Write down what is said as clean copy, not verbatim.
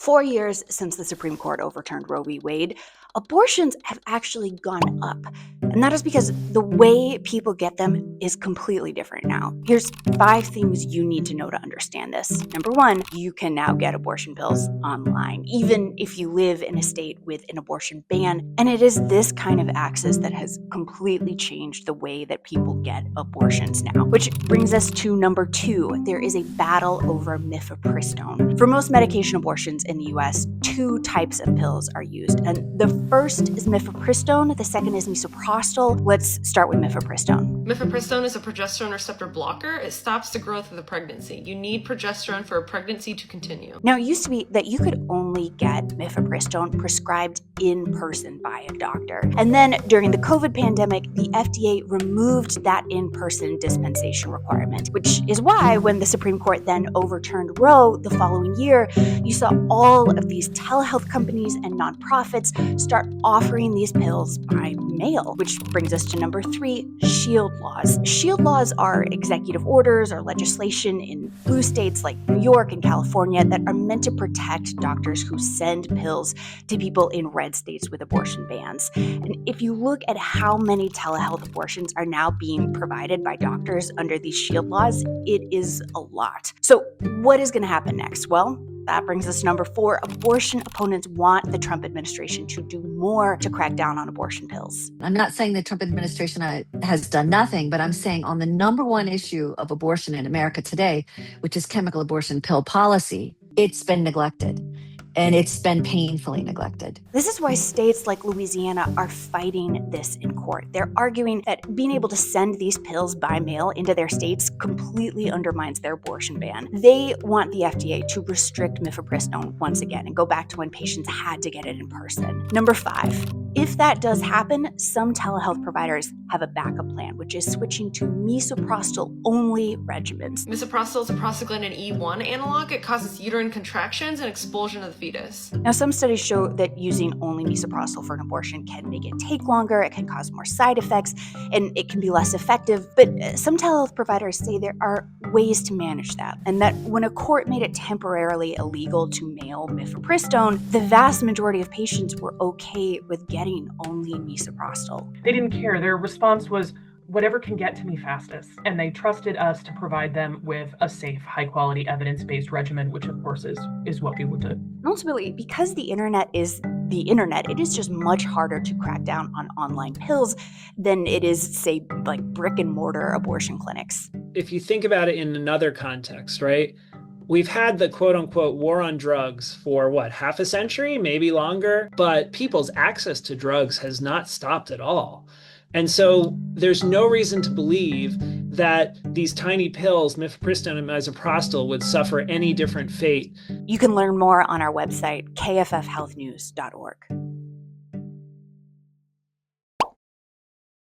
4 years since the Supreme Court overturned Roe v. Wade, abortions have actually gone up. And that is because the way people get them is completely different now. Here's 5 things you need to know to understand this. Number 1, you can now get abortion pills online, even if you live in a state with an abortion ban. And it is this kind of access that has completely changed the way that people get abortions now. Which brings us to number 2. There is a battle over mifepristone. For most medication abortions in the US, 2 types of pills are used. And the first is mifepristone, the second is misoprostol. Let's start with mifepristone. Mifepristone is a progesterone receptor blocker. It stops the growth of the pregnancy. You need progesterone for a pregnancy to continue. Now, it used to be that you could only get mifepristone prescribed in person by a doctor. And then during the COVID pandemic, the FDA removed that in-person dispensation requirement, which is why when the Supreme Court then overturned Roe the following year, you saw all of these telehealth companies and nonprofits start offering these pills by mail, which brings us to number 3, shield laws. Shield laws are executive orders or legislation in blue states like New York and California that are meant to protect doctors who send pills to people in red states with abortion bans. And if you look at how many telehealth abortions are now being provided by doctors under these shield laws, it is a lot. So what is going to happen next? Well, that brings us to number 4. Abortion opponents want the Trump administration to do more to crack down on abortion pills. I'm not saying the Trump administration has done nothing, but I'm saying on the number 1 issue of abortion in America today, which is chemical abortion pill policy, it's been neglected. And it's been painfully neglected. This is why states like Louisiana are fighting this in court. They're arguing that being able to send these pills by mail into their states completely undermines their abortion ban. They want the FDA to restrict mifepristone once again and go back to when patients had to get it in person. Number 5, if that does happen, some telehealth providers have a backup plan, which is switching to misoprostol-only regimens. Misoprostol is a prostaglandin E1 analog. It causes uterine contractions and expulsion of the fetus. Now, some studies show that using only misoprostol for an abortion can make it take longer, it can cause more side effects, and it can be less effective. But some telehealth providers say there are ways to manage that, and that when a court made it temporarily illegal to mail mifepristone, the vast majority of patients were okay with getting only misoprostol. They didn't care. Their response was, whatever can get to me fastest. And they trusted us to provide them with a safe, high-quality, evidence-based regimen, which of course is what we would do. Ultimately, because the internet is the internet, it is just much harder to crack down on online pills than it is, say, like brick and mortar abortion clinics. If you think about it in another context, right? We've had the quote unquote war on drugs for half a century, maybe longer, but people's access to drugs has not stopped at all. And so there's no reason to believe that these tiny pills, mifepristone and misoprostol, would suffer any different fate. You can learn more on our website, kffhealthnews.org.